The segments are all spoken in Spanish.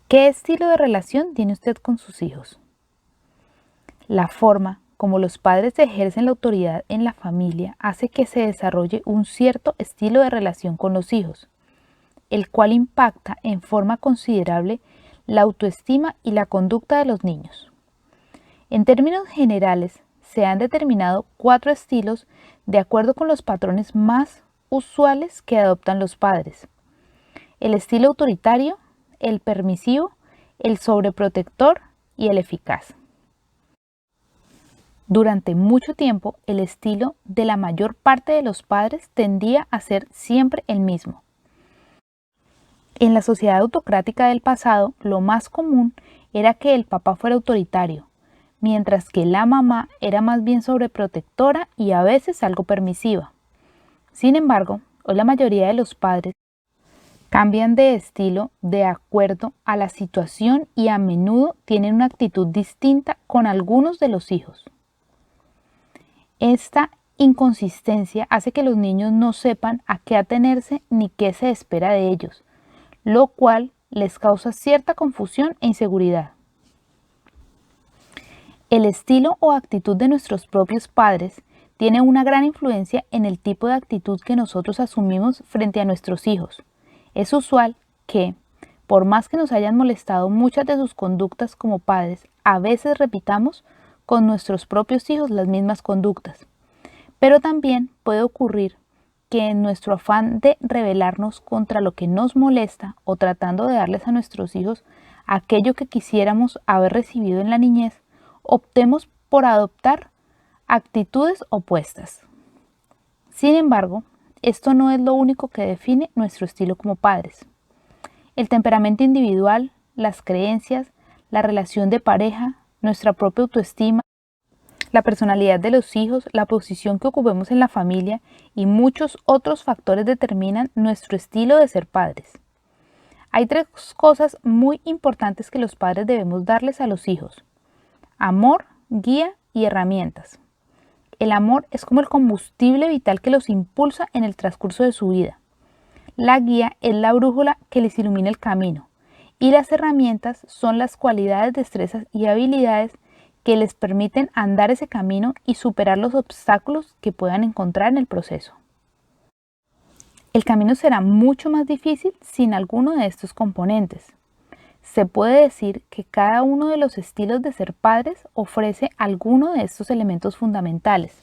¿Qué estilo de relación tiene usted con sus hijos? La forma como los padres ejercen la autoridad en la familia hace que se desarrolle un cierto estilo de relación con los hijos, el cual impacta en forma considerable la autoestima y la conducta de los niños. En términos generales, se han determinado 4 estilos de acuerdo con los patrones más usuales que adoptan los padres: el estilo autoritario, el permisivo, el sobreprotector y el eficaz. Durante mucho tiempo, el estilo de la mayor parte de los padres tendía a ser siempre el mismo. En la sociedad autocrática del pasado, lo más común era que el papá fuera autoritario, mientras que la mamá era más bien sobreprotectora y a veces algo permisiva. Sin embargo, hoy la mayoría de los padres cambian de estilo de acuerdo a la situación y a menudo tienen una actitud distinta con algunos de los hijos. Esta inconsistencia hace que los niños no sepan a qué atenerse ni qué se espera de ellos, lo cual les causa cierta confusión e inseguridad. El estilo o actitud de nuestros propios padres tiene una gran influencia en el tipo de actitud que nosotros asumimos frente a nuestros hijos. Es usual que, por más que nos hayan molestado muchas de sus conductas como padres, a veces repitamos con nuestros propios hijos las mismas conductas. Pero también puede ocurrir que en nuestro afán de rebelarnos contra lo que nos molesta o tratando de darles a nuestros hijos aquello que quisiéramos haber recibido en la niñez, optemos por adoptar actitudes opuestas. Sin embargo, esto no es lo único que define nuestro estilo como padres. El temperamento individual, las creencias, la relación de pareja, nuestra propia autoestima, la personalidad de los hijos, la posición que ocupemos en la familia y muchos otros factores determinan nuestro estilo de ser padres. Hay 3 cosas muy importantes que los padres debemos darles a los hijos: amor, guía y herramientas. El amor es como el combustible vital que los impulsa en el transcurso de su vida. La guía es la brújula que les ilumina el camino. Y las herramientas son las cualidades, destrezas y habilidades que les permiten andar ese camino y superar los obstáculos que puedan encontrar en el proceso. El camino será mucho más difícil sin alguno de estos componentes. Se puede decir que cada uno de los estilos de ser padres ofrece alguno de estos elementos fundamentales,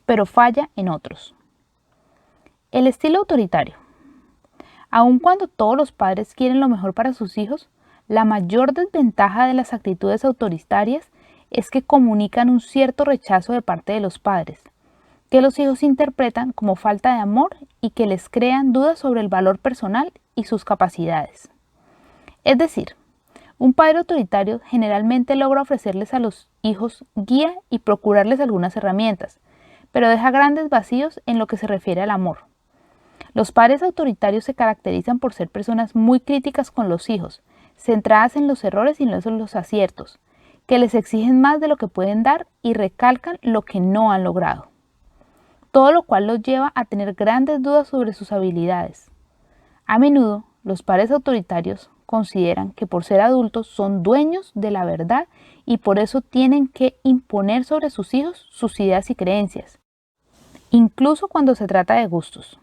pero falla en otros. El estilo autoritario. Aun cuando todos los padres quieren lo mejor para sus hijos, la mayor desventaja de las actitudes autoritarias es que comunican un cierto rechazo de parte de los padres, que los hijos interpretan como falta de amor y que les crean dudas sobre el valor personal y sus capacidades. Es decir, un padre autoritario generalmente logra ofrecerles a los hijos guía y procurarles algunas herramientas, pero deja grandes vacíos en lo que se refiere al amor. Los padres autoritarios se caracterizan por ser personas muy críticas con los hijos, centradas en los errores y no en los aciertos, que les exigen más de lo que pueden dar y recalcan lo que no han logrado. Todo lo cual los lleva a tener grandes dudas sobre sus habilidades. A menudo, los padres autoritarios consideran que por ser adultos son dueños de la verdad y por eso tienen que imponer sobre sus hijos sus ideas y creencias, incluso cuando se trata de gustos.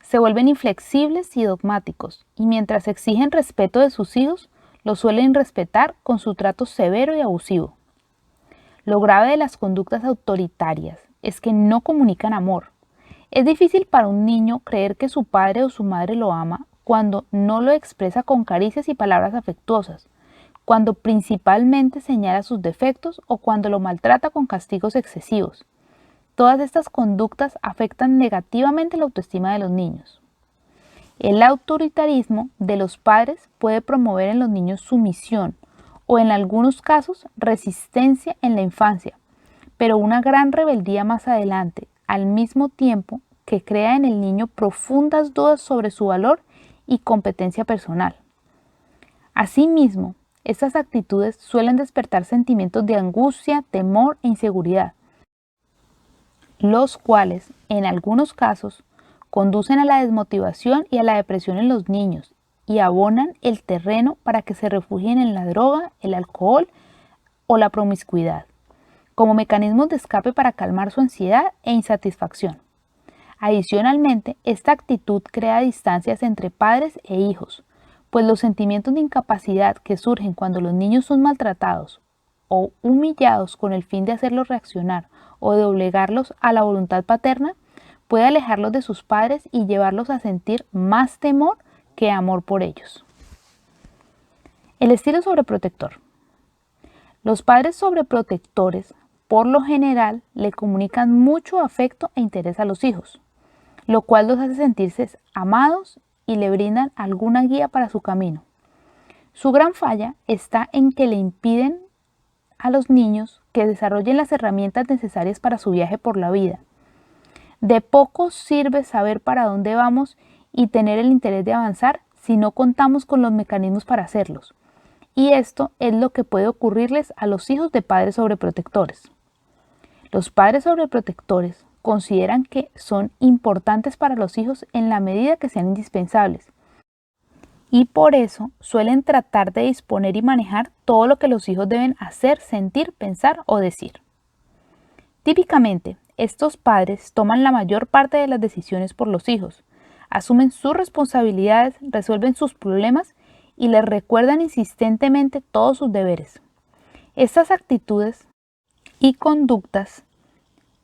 Se vuelven inflexibles y dogmáticos, y mientras exigen respeto de sus hijos, lo suelen respetar con su trato severo y abusivo. Lo grave de las conductas autoritarias es que no comunican amor. Es difícil para un niño creer que su padre o su madre lo ama cuando no lo expresa con caricias y palabras afectuosas, cuando principalmente señala sus defectos o cuando lo maltrata con castigos excesivos. Todas estas conductas afectan negativamente la autoestima de los niños. El autoritarismo de los padres puede promover en los niños sumisión o en algunos casos resistencia en la infancia, pero una gran rebeldía más adelante, al mismo tiempo que crea en el niño profundas dudas sobre su valor y competencia personal. Asimismo, estas actitudes suelen despertar sentimientos de angustia, temor e inseguridad, los cuales, en algunos casos, conducen a la desmotivación y a la depresión en los niños, y abonan el terreno para que se refugien en la droga, el alcohol o la promiscuidad, como mecanismos de escape para calmar su ansiedad e insatisfacción. Adicionalmente, esta actitud crea distancias entre padres e hijos, pues los sentimientos de incapacidad que surgen cuando los niños son maltratados o humillados con el fin de hacerlos reaccionar o de obligarlos a la voluntad paterna, puede alejarlos de sus padres y llevarlos a sentir más temor que amor por ellos. El estilo sobreprotector. Los padres sobreprotectores, por lo general, le comunican mucho afecto e interés a los hijos, lo cual los hace sentirse amados y le brindan alguna guía para su camino. Su gran falla está en que le impiden a los niños que desarrollen las herramientas necesarias para su viaje por la vida. De poco sirve saber para dónde vamos y tener el interés de avanzar si no contamos con los mecanismos para hacerlos. Y esto es lo que puede ocurrirles a los hijos de padres sobreprotectores. Los padres sobreprotectores consideran que son importantes para los hijos en la medida que sean indispensables. Y por eso suelen tratar de disponer y manejar todo lo que los hijos deben hacer, sentir, pensar o decir. Típicamente, estos padres toman la mayor parte de las decisiones por los hijos, asumen sus responsabilidades, resuelven sus problemas y les recuerdan insistentemente todos sus deberes. Estas actitudes y conductas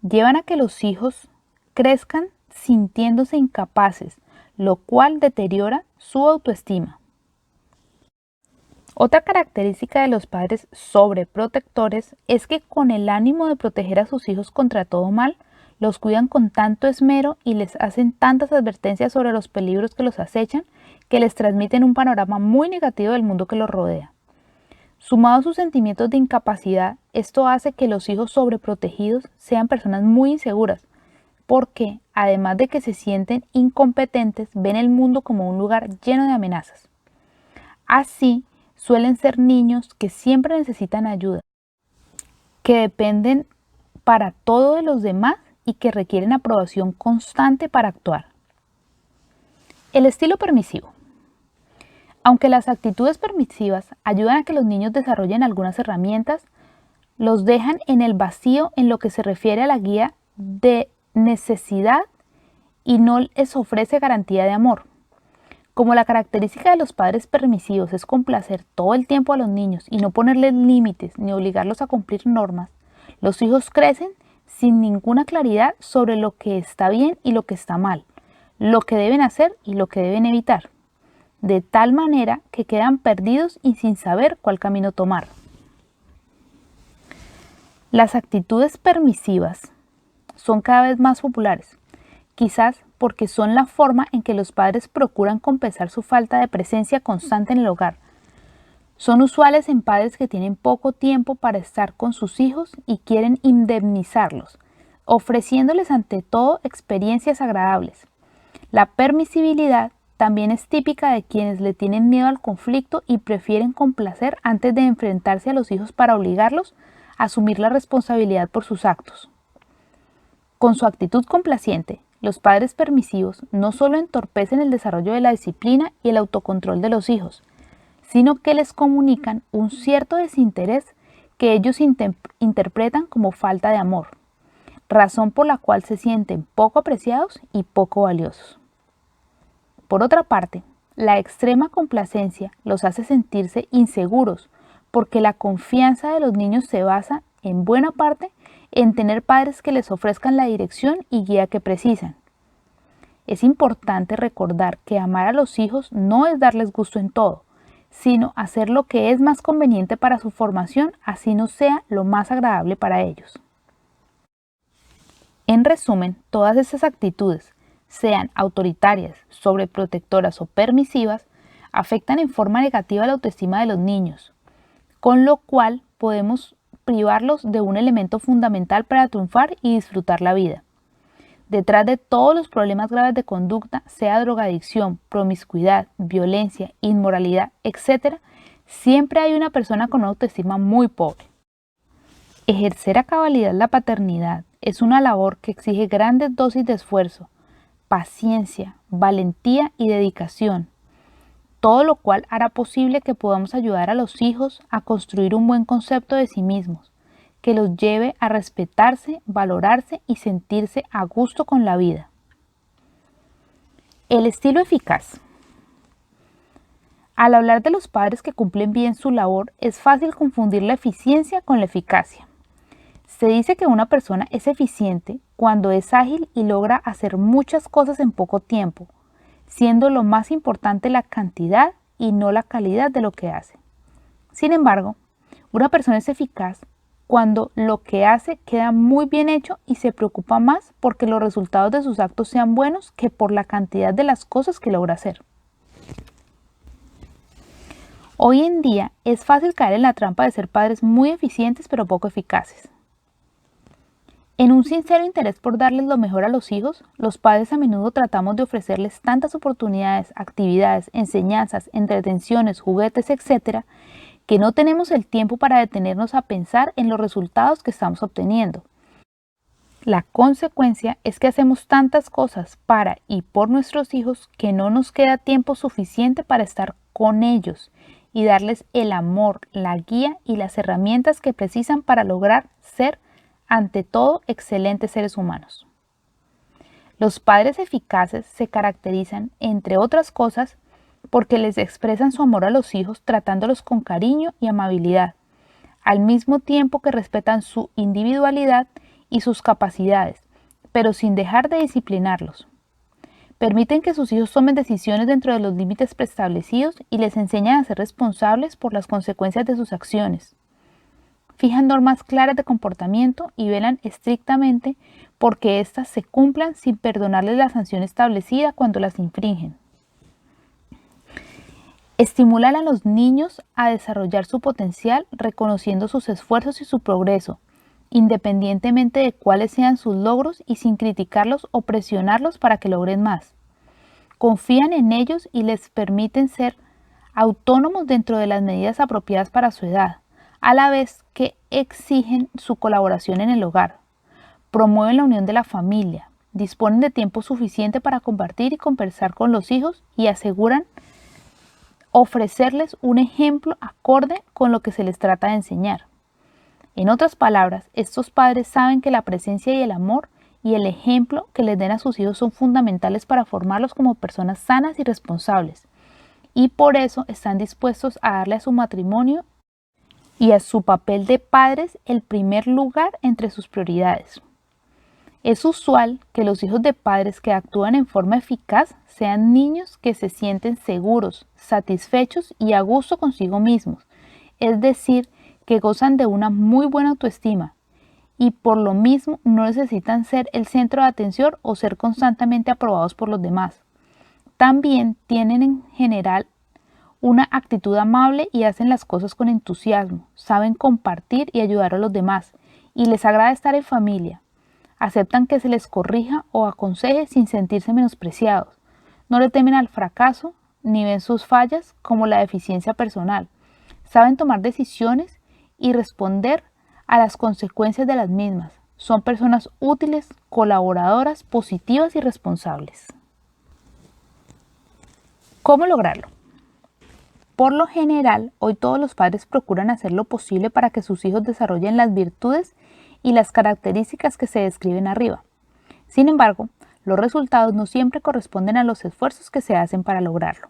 llevan a que los hijos crezcan sintiéndose incapaces, lo cual deteriora su autoestima. Otra característica de los padres sobreprotectores es que con el ánimo de proteger a sus hijos contra todo mal, los cuidan con tanto esmero y les hacen tantas advertencias sobre los peligros que los acechan que les transmiten un panorama muy negativo del mundo que los rodea. Sumado a sus sentimientos de incapacidad, esto hace que los hijos sobreprotegidos sean personas muy inseguras, porque, además de que se sienten incompetentes, ven el mundo como un lugar lleno de amenazas. Así, suelen ser niños que siempre necesitan ayuda, que dependen para todo de los demás y que requieren aprobación constante para actuar. El estilo permisivo. Aunque las actitudes permisivas ayudan a que los niños desarrollen algunas herramientas, los dejan en el vacío en lo que se refiere a la guía de necesidad y no les ofrece garantía de amor. Como la característica de los padres permisivos es complacer todo el tiempo a los niños y no ponerles límites ni obligarlos a cumplir normas, los hijos crecen sin ninguna claridad sobre lo que está bien y lo que está mal, lo que deben hacer y lo que deben evitar, de tal manera que quedan perdidos y sin saber cuál camino tomar. Las actitudes permisivas son cada vez más populares, quizás porque son la forma en que los padres procuran compensar su falta de presencia constante en el hogar. Son usuales en padres que tienen poco tiempo para estar con sus hijos y quieren indemnizarlos, ofreciéndoles ante todo experiencias agradables. La permisibilidad también es típica de quienes le tienen miedo al conflicto y prefieren complacer antes de enfrentarse a los hijos para obligarlos a asumir la responsabilidad por sus actos. Con su actitud complaciente, los padres permisivos no solo entorpecen el desarrollo de la disciplina y el autocontrol de los hijos, sino que les comunican un cierto desinterés que ellos interpretan como falta de amor, razón por la cual se sienten poco apreciados y poco valiosos. Por otra parte, la extrema complacencia los hace sentirse inseguros porque la confianza de los niños se basa, en buena parte, en tener padres que les ofrezcan la dirección y guía que precisan. Es importante recordar que amar a los hijos no es darles gusto en todo, sino hacer lo que es más conveniente para su formación, así no sea lo más agradable para ellos. En resumen, todas esas actitudes, sean autoritarias, sobreprotectoras o permisivas, afectan en forma negativa la autoestima de los niños, con lo cual podemos privarlos de un elemento fundamental para triunfar y disfrutar la vida. Detrás de todos los problemas graves de conducta, sea drogadicción, promiscuidad, violencia, inmoralidad, etc., siempre hay una persona con una autoestima muy pobre. Ejercer a cabalidad la paternidad es una labor que exige grandes dosis de esfuerzo, paciencia, valentía y dedicación. todo lo cual hará posible que podamos ayudar a los hijos a construir un buen concepto de sí mismos, que los lleve a respetarse, valorarse y sentirse a gusto con la vida. El estilo eficaz. Al hablar de los padres que cumplen bien su labor, es fácil confundir la eficiencia con la eficacia. Se dice que una persona es eficiente cuando es ágil y logra hacer muchas cosas en poco tiempo, siendo lo más importante la cantidad y no la calidad de lo que hace. Sin embargo, una persona es eficaz cuando lo que hace queda muy bien hecho y se preocupa más porque los resultados de sus actos sean buenos que por la cantidad de las cosas que logra hacer. Hoy en día es fácil caer en la trampa de ser padres muy eficientes pero poco eficaces. En un sincero interés por darles lo mejor a los hijos, los padres a menudo tratamos de ofrecerles tantas oportunidades, actividades, enseñanzas, entretenciones, juguetes, etc., que no tenemos el tiempo para detenernos a pensar en los resultados que estamos obteniendo. La consecuencia es que hacemos tantas cosas para y por nuestros hijos que no nos queda tiempo suficiente para estar con ellos y darles el amor, la guía y las herramientas que precisan para lograr ser, ante todo, excelentes seres humanos. Los padres eficaces se caracterizan, entre otras cosas, porque les expresan su amor a los hijos tratándolos con cariño y amabilidad, al mismo tiempo que respetan su individualidad y sus capacidades, pero sin dejar de disciplinarlos. Permiten que sus hijos tomen decisiones dentro de los límites preestablecidos y les enseñan a ser responsables por las consecuencias de sus acciones. Fijan normas claras de comportamiento y velan estrictamente porque éstas se cumplan sin perdonarles la sanción establecida cuando las infringen. Estimulan a los niños a desarrollar su potencial reconociendo sus esfuerzos y su progreso, independientemente de cuáles sean sus logros y sin criticarlos o presionarlos para que logren más. Confían en ellos y les permiten ser autónomos dentro de las medidas apropiadas para su edad, a la vez que exigen su colaboración en el hogar. Promueven la unión de la familia, disponen de tiempo suficiente para compartir y conversar con los hijos y aseguran ofrecerles un ejemplo acorde con lo que se les trata de enseñar. En otras palabras, estos padres saben que la presencia y el amor y el ejemplo que les den a sus hijos son fundamentales para formarlos como personas sanas y responsables, y por eso están dispuestos a darle a su matrimonio y a su papel de padres el primer lugar entre sus prioridades. Es usual que los hijos de padres que actúan en forma eficaz sean niños que se sienten seguros, satisfechos y a gusto consigo mismos, es decir, que gozan de una muy buena autoestima y por lo mismo no necesitan ser el centro de atención o ser constantemente aprobados por los demás. También tienen en general una actitud amable y hacen las cosas con entusiasmo, saben compartir y ayudar a los demás y les agrada estar en familia. Aceptan que se les corrija o aconseje sin sentirse menospreciados. No le temen al fracaso ni ven sus fallas como la deficiencia personal. Saben tomar decisiones y responder a las consecuencias de las mismas. Son personas útiles, colaboradoras, positivas y responsables. ¿Cómo lograrlo? Por lo general, hoy todos los padres procuran hacer lo posible para que sus hijos desarrollen las virtudes y las características que se describen arriba. Sin embargo, los resultados no siempre corresponden a los esfuerzos que se hacen para lograrlo.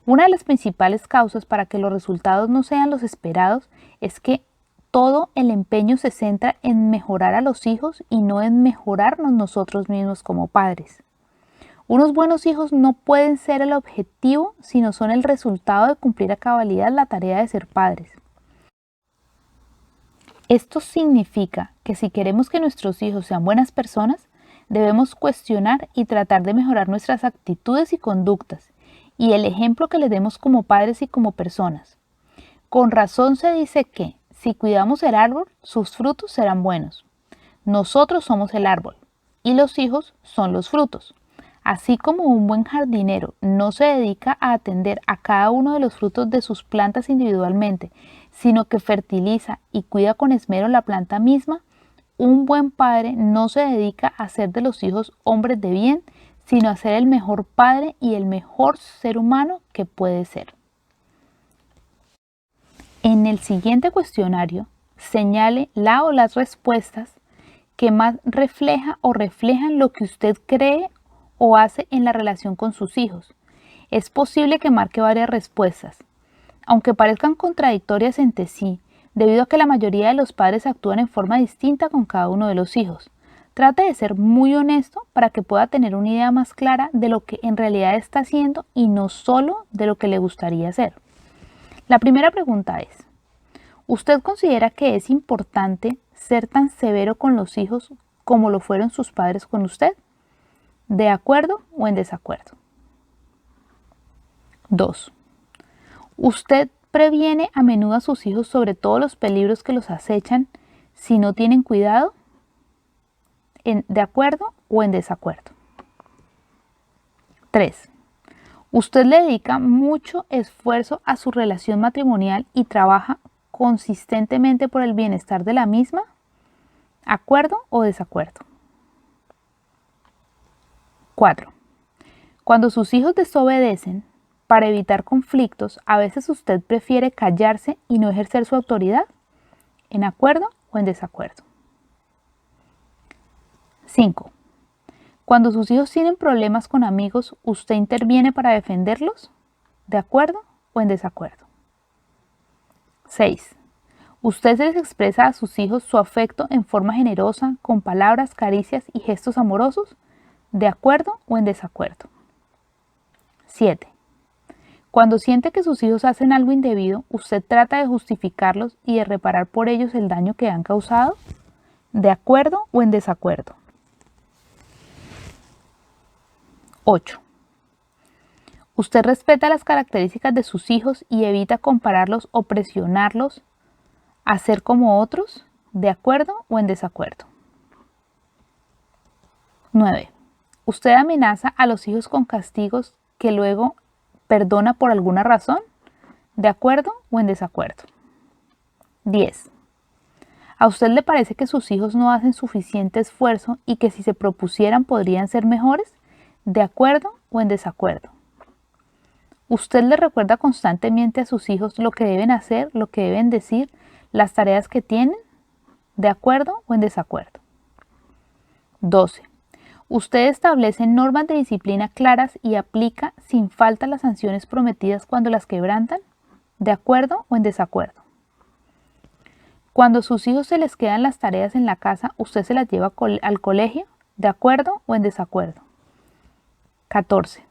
Una de las principales causas para que los resultados no sean los esperados es que todo el empeño se centra en mejorar a los hijos y no en mejorarnos nosotros mismos como padres. Unos buenos hijos no pueden ser el objetivo, sino son el resultado de cumplir a cabalidad la tarea de ser padres. Esto significa que si queremos que nuestros hijos sean buenas personas, debemos cuestionar y tratar de mejorar nuestras actitudes y conductas, y el ejemplo que les demos como padres y como personas. Con razón se dice que, si cuidamos el árbol, sus frutos serán buenos. Nosotros somos el árbol, y los hijos son los frutos. Así como un buen jardinero no se dedica a atender a cada uno de los frutos de sus plantas individualmente, sino que fertiliza y cuida con esmero la planta misma, un buen padre no se dedica a hacer de los hijos hombres de bien, sino a ser el mejor padre y el mejor ser humano que puede ser. En el siguiente cuestionario, señale la o las respuestas que más reflejan lo que usted cree o hace en la relación con sus hijos. Es posible que marque varias respuestas, aunque parezcan contradictorias entre sí, debido a que la mayoría de los padres actúan en forma distinta con cada uno de los hijos. Trate de ser muy honesto para que pueda tener una idea más clara de lo que en realidad está haciendo y no solo de lo que le gustaría hacer. La primera pregunta es, ¿usted considera que es importante ser tan severo con los hijos como lo fueron sus padres con usted? ¿De acuerdo o en desacuerdo? 2. ¿Usted previene a menudo a sus hijos sobre todos los peligros que los acechan si no tienen cuidado? ¿De acuerdo o en desacuerdo? 3. ¿Usted le dedica mucho esfuerzo a su relación matrimonial y trabaja consistentemente por el bienestar de la misma? ¿Acuerdo o desacuerdo? 4. Cuando sus hijos desobedecen, para evitar conflictos, a veces usted prefiere callarse y no ejercer su autoridad. ¿En acuerdo o en desacuerdo? 5. Cuando sus hijos tienen problemas con amigos, ¿usted interviene para defenderlos? ¿De acuerdo o en desacuerdo? 6. ¿Usted se les expresa a sus hijos su afecto en forma generosa, con palabras, caricias y gestos amorosos? ¿De acuerdo o en desacuerdo? 7. Cuando siente que sus hijos hacen algo indebido, ¿usted trata de justificarlos y de reparar por ellos el daño que han causado? ¿De acuerdo o en desacuerdo? 8. ¿Usted respeta las características de sus hijos y evita compararlos o presionarlos a ser como otros? ¿De acuerdo o en desacuerdo? 9. ¿Usted amenaza a los hijos con castigos que luego perdona por alguna razón? ¿De acuerdo o en desacuerdo? 10. ¿A usted le parece que sus hijos no hacen suficiente esfuerzo y que si se propusieran podrían ser mejores? ¿De acuerdo o en desacuerdo? ¿Usted le recuerda constantemente a sus hijos lo que deben hacer, lo que deben decir, las tareas que tienen? ¿De acuerdo o en desacuerdo? 12. ¿Usted establece normas de disciplina claras y aplica sin falta las sanciones prometidas cuando las quebrantan? ¿De acuerdo o en desacuerdo? Cuando a sus hijos se les quedan las tareas en la casa, ¿usted se las lleva al colegio? ¿De acuerdo o en desacuerdo? 14.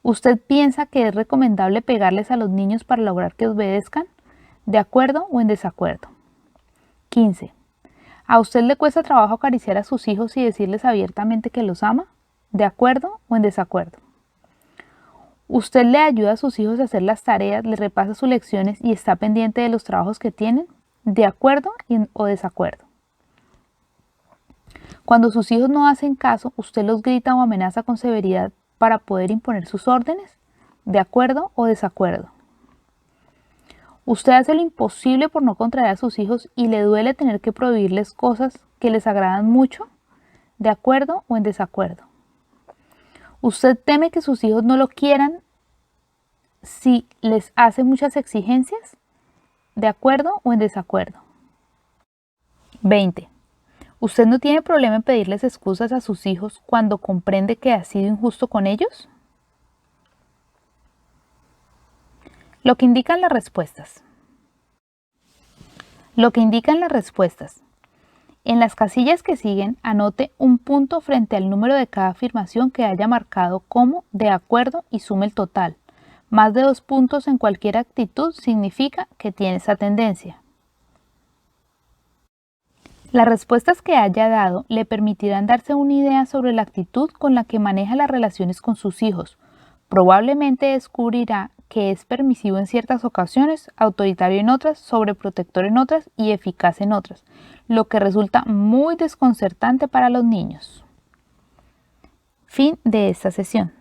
¿Usted piensa que es recomendable pegarles a los niños para lograr que obedezcan? ¿De acuerdo o en desacuerdo? 15. ¿A usted le cuesta trabajo acariciar a sus hijos y decirles abiertamente que los ama? ¿De acuerdo o en desacuerdo? ¿Usted le ayuda a sus hijos a hacer las tareas, le repasa sus lecciones y está pendiente de los trabajos que tienen? ¿De acuerdo o desacuerdo? Cuando sus hijos no hacen caso, ¿usted los grita o amenaza con severidad para poder imponer sus órdenes? ¿De acuerdo o desacuerdo? ¿Usted hace lo imposible por no contraer a sus hijos y le duele tener que prohibirles cosas que les agradan mucho? ¿De acuerdo o en desacuerdo? ¿Usted teme que sus hijos no lo quieran si les hace muchas exigencias? ¿De acuerdo o en desacuerdo? 20. ¿Usted no tiene problema en pedirles excusas a sus hijos cuando comprende que ha sido injusto con ellos? Lo que indican las respuestas. En las casillas que siguen, anote un punto frente al número de cada afirmación que haya marcado como de acuerdo y sume el total. Más de 2 puntos en cualquier actitud significa que tiene esa tendencia. Las respuestas que haya dado le permitirán darse una idea sobre la actitud con la que maneja las relaciones con sus hijos. Probablemente descubrirá que es permisivo en ciertas ocasiones, autoritario en otras, sobreprotector en otras y eficaz en otras, lo que resulta muy desconcertante para los niños. Fin de esta sesión.